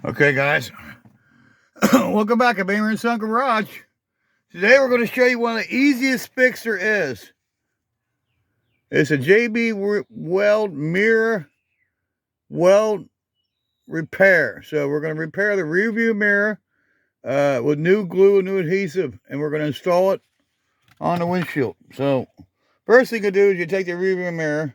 Okay, guys, welcome back at Bamer & Son Garage. Today we're going to show you one of the easiest fix there is. It's a JB Weld mirror weld repair. So we're going to repair the rear view mirror with new glue and new adhesive, and we're going to install it on the windshield. So first thing you do is you take the rear view mirror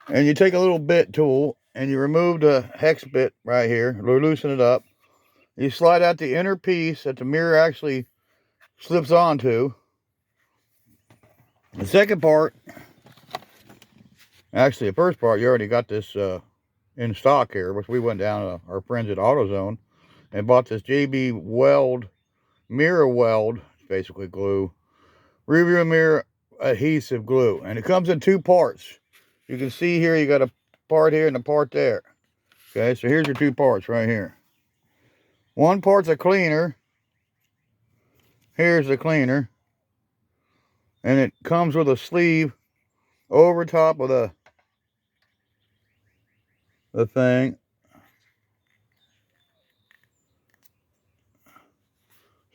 and you take a little bit tool and you remove the hex bit right here, loosen it up. You slide out the inner piece that the mirror actually slips onto. The second part, actually the first part, you already got this in stock here, which we went down to our friends at AutoZone and bought this JB Weld, mirror weld, basically glue, rear view mirror adhesive glue. And it comes in two parts. You can see here, you got a part here and a part there. Okay, so here's your two parts right here. One part's a cleaner. Here's the cleaner. And it comes with a sleeve over top of the thing.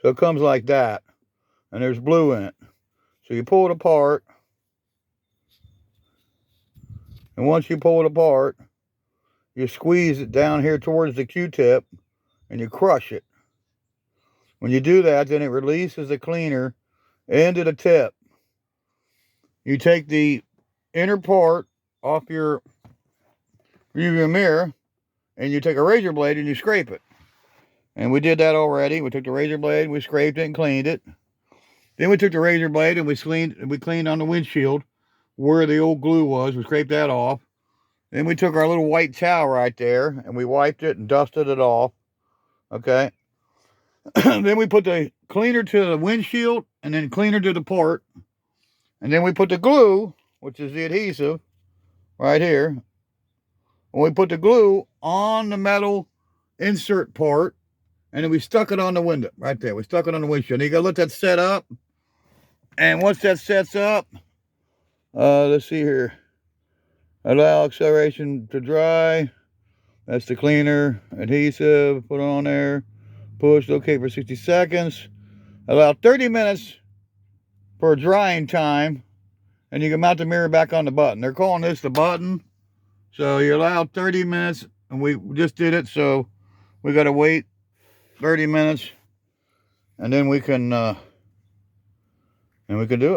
So it comes like that. And there's blue in it. So you pull it apart. And once you pull it apart, you squeeze it down here towards the Q-tip and you crush it. When you do that, then it releases the cleaner into the tip. You take the inner part off your rear view mirror and you take a razor blade and you scrape it. And we did that already. We took the razor blade, we scraped it and cleaned it. Then we took the razor blade and we cleaned on the windshield where the old glue was. We scraped that off. Then we took our little white towel right there and we wiped it and dusted it off. Okay. Then we put the cleaner to the windshield and then cleaner to the part. And then we put the glue, which is the adhesive, right here. And we put the glue on the metal insert part. And then we stuck it on the window right there. We stuck it on the windshield. You gotta let that set up. And once that sets up, let's see here. Allow acceleration to dry. That's the cleaner, adhesive, put it on there. Push, okay for 60 seconds. Allow 30 minutes for drying time. And you can mount the mirror back on the button. They're calling this the button. So you allow 30 minutes, and we just did it, so we gotta wait 30 minutes. And then we can do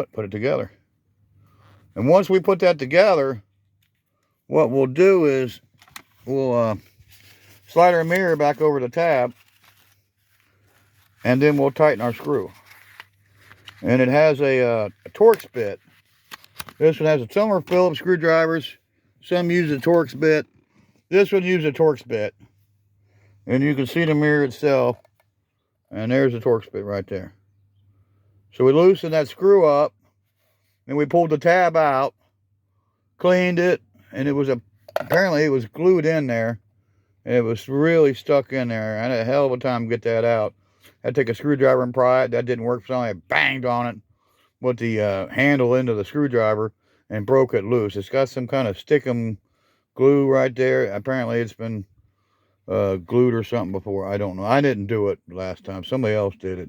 it, put it together. And once we put that together, what we'll do is we'll slide our mirror back over the tab, and then we'll tighten our screw. And it has a Torx bit. This one has a Summer Phillips screwdrivers. Some use a Torx bit. This one uses a Torx bit. And you can see the mirror itself. And there's the Torx bit right there. So we loosened that screw up, and we pulled the tab out, cleaned it, and it was apparently it was glued in there. It was really stuck in there. I had a hell of a time to get that out. I had to take a screwdriver and pry it. That didn't work, so I banged on it with the handle into the screwdriver and broke it loose. It's got some kind of stickum glue right there. Apparently it's been glued or something before. I don't know. I didn't do it last time. Somebody else did it.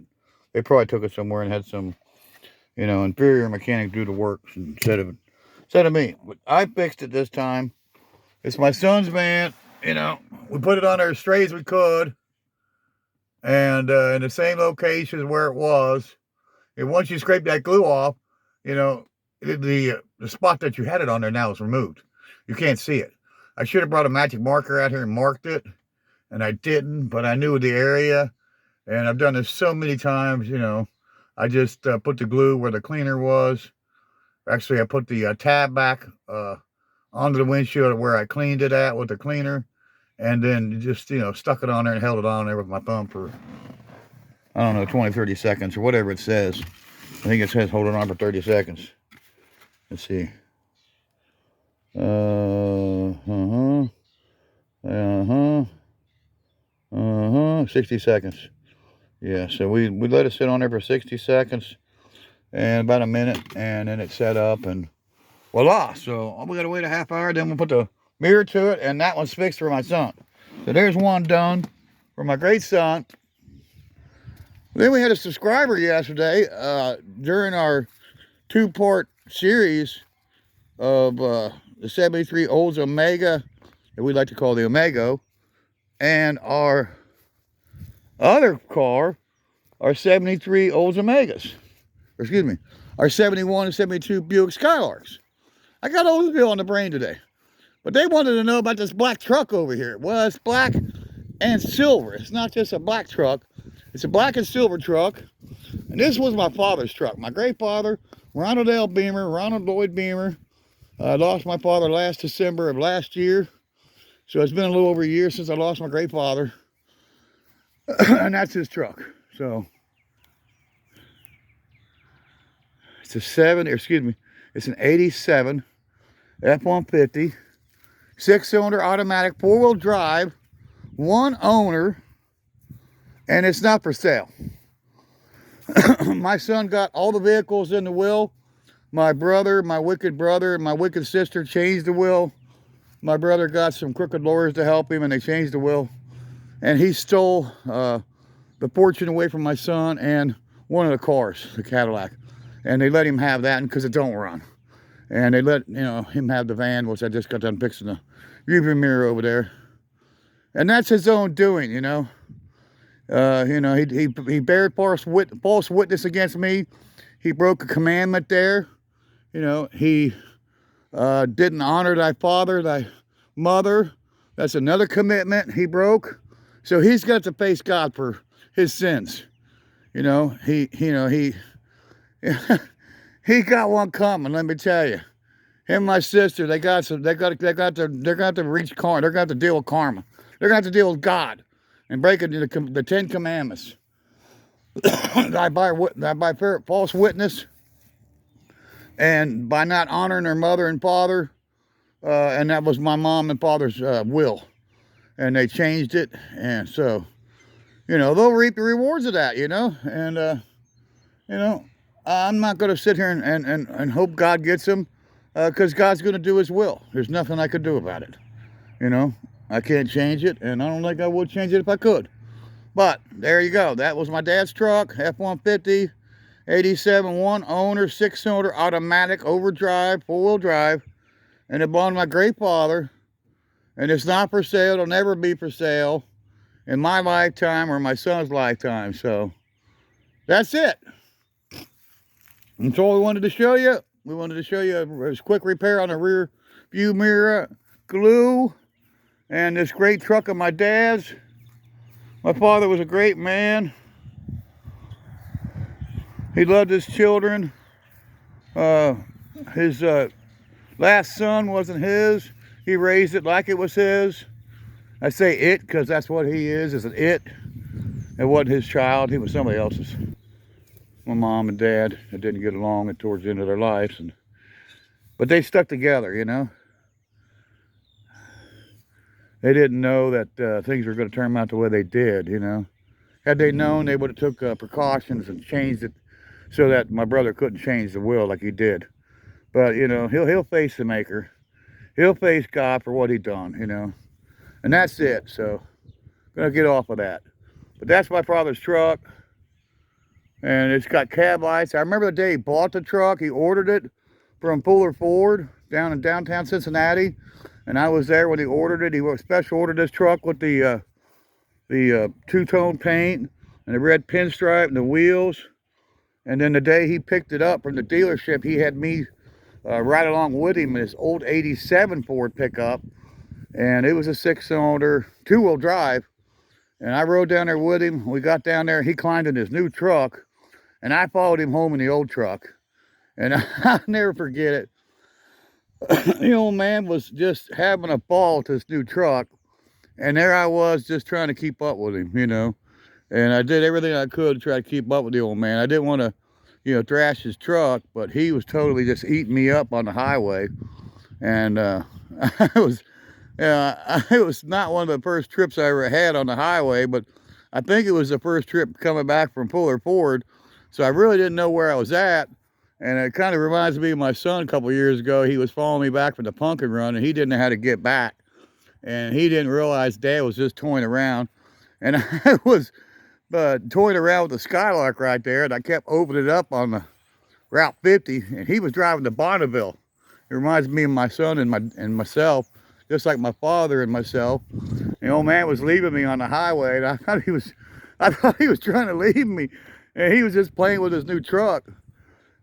They probably took it somewhere and had some, inferior mechanic do the work instead of me. But I fixed it this time. It's my son's van. We put it on there as straight as we could, and in the same location where it was. And once you scrape that glue off, the spot that you had it on there now is removed. You can't see it. I should have brought a magic marker out here and marked it, and I didn't, but I knew the area, and I've done this so many times. I just put the glue where the cleaner was. Actually, I put the tab back onto the windshield where I cleaned it at with the cleaner, and then just, stuck it on there and held it on there with my thumb for, I don't know, 20, 30 seconds or whatever it says. I think it says hold it on for 30 seconds. Let's see. 60 seconds. Yeah, so we let it sit on there for 60 seconds and about a minute, and then it set up, and voila. So we gotta wait a half hour, then we'll put the mirror to it, and that one's fixed for my son. So there's one done. for my great son. Then we had a subscriber yesterday during our two-part series of the 73 Olds Omega, that we like to call the Omega, and our other car, our 73 Olds Omegas. Or excuse me, our 71 and 72 Buick Skylarks. I got Oldsville on the brain today. But they wanted to know about this black truck over here. Well, it's black and silver. It's not just a black truck. It's a black and silver truck. And this was my father's truck. My great father, Ronald Lloyd Beamer. I lost my father last December of last year. So it's been a little over a year since I lost my great father. And that's his truck. So it's it's an 87 F-150, 6-cylinder automatic, 4-wheel drive, 1 owner, and it's not for sale. My son got all the vehicles in the will. My brother, my wicked brother, and my wicked sister changed the will. My brother got some crooked lawyers to help him, and they changed the will. And he stole the fortune away from my son and one of the cars, the Cadillac. And they let him have that because it don't run. And they let him have the van, which I just got done fixing the rearview mirror over there. And that's his own doing, He bared false witness against me. He broke a commandment there. He didn't honor thy father, thy mother. That's another commitment he broke. So he's got to face God for his sins. He got one coming, let me tell you. Him and my sister, they're gonna have to reach karma. They're gonna have to deal with karma. They're gonna have to deal with God and breaking the 10 commandments. I by false witness, and by not honoring their mother and father, and that was my mom and father's will, and they changed it, and so, they'll reap the rewards of that, and I'm not going to sit here and hope God gets them, because God's going to do his will. There's nothing I could do about it. I can't change it, and I don't think I would change it if I could. But there you go. That was my dad's truck, F-150, 87, 1 owner, 6-cylinder automatic, overdrive, 4-wheel drive, and it belonged to my great father. And it's not for sale. It'll never be for sale in my lifetime or my son's lifetime. So that's it. That's all we wanted to show you. We wanted to show you a quick repair on the rear view mirror glue and this great truck of my dad's. My father was a great man. He loved his children. His last son wasn't his. He raised it like it was his. I say it because that's what he is an it. It wasn't his child. He was somebody else's. My mom and dad didn't get along towards the end of their lives. But they stuck together, They didn't know that things were going to turn out the way they did, Had they known, they would have took precautions and changed it so that my brother couldn't change the will like he did. But, he'll face the maker. He'll face God for what he done, And that's it. So, I'm going to get off of that. But that's my father's truck. And it's got cab lights. I remember the day he bought the truck. He ordered it from Ford down in downtown Cincinnati. And I was there when he ordered it. He special ordered this truck with the two-tone paint and the red pinstripe and the wheels. And then the day he picked it up from the dealership, he had me ride along with him in his old 87 Ford pickup. And it was a 6-cylinder, 2-wheel drive. And I rode down there with him. We got down there. He climbed in his new truck. And I followed him home in the old truck. And I'll never forget it. The old man was just having a ball to his new truck. And there I was just trying to keep up with him, And I did everything I could to try to keep up with the old man. I didn't want to, thrash his truck, but he was totally just eating me up on the highway. And it was not one of the first trips I ever had on the highway, but I think it was the first trip coming back from Ford. So I really didn't know where I was at. And it kind of reminds me of my son a couple years ago. He was following me back from the pumpkin run, and he didn't know how to get back. And he didn't realize Dad was just toying around. And I was toying around with the Skylark right there, and I kept opening it up on the Route 50, and he was driving to Bonneville. It reminds me of my son and myself, just like my father and myself. The old man was leaving me on the highway, and I thought he was trying to leave me, and he was just playing with his new truck.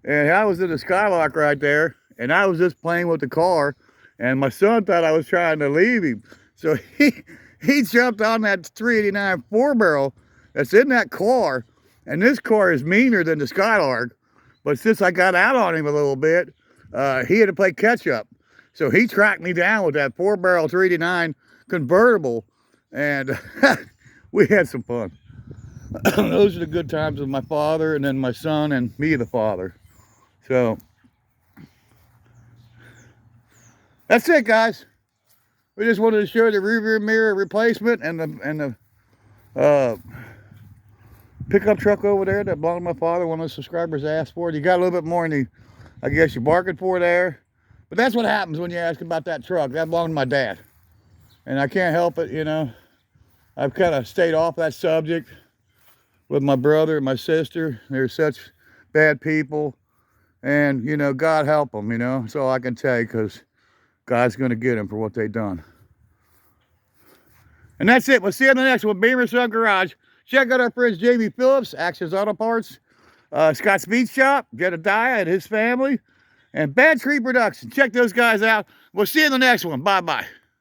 And I was in the Skylark right there, and I was just playing with the car, and my son thought I was trying to leave him. So he jumped on that 389 4-barrel that's in that car, and this car is meaner than the Skylark. But since I got out on him a little bit, he had to play catch up. So he tracked me down with that 4-barrel 389 convertible, and we had some fun. Those are the good times with my father, and then my son, and me, the father. So that's it, guys. We just wanted to show the rear view mirror replacement and the pickup truck over there that belonged to my father. One of the subscribers asked for it. You got a little bit more than I guess you're barking for there. But that's what happens when you ask about that truck. That belonged to my dad. And I can't help it, you know. I've kind of stayed off that subject with my brother and my sister. They're such bad people. And, you know, God help them, you know. That's all I can tell you, because God's going to get them for what they've done. And that's it. We'll see you on the next one. Beamer Sun Garage. Check out our friends Jamie Phillips, Actions Auto Parts, Scott's Meat Shop, Jedediah and his family, and Bad Tree Production. Check those guys out. We'll see you in the next one. Bye-bye.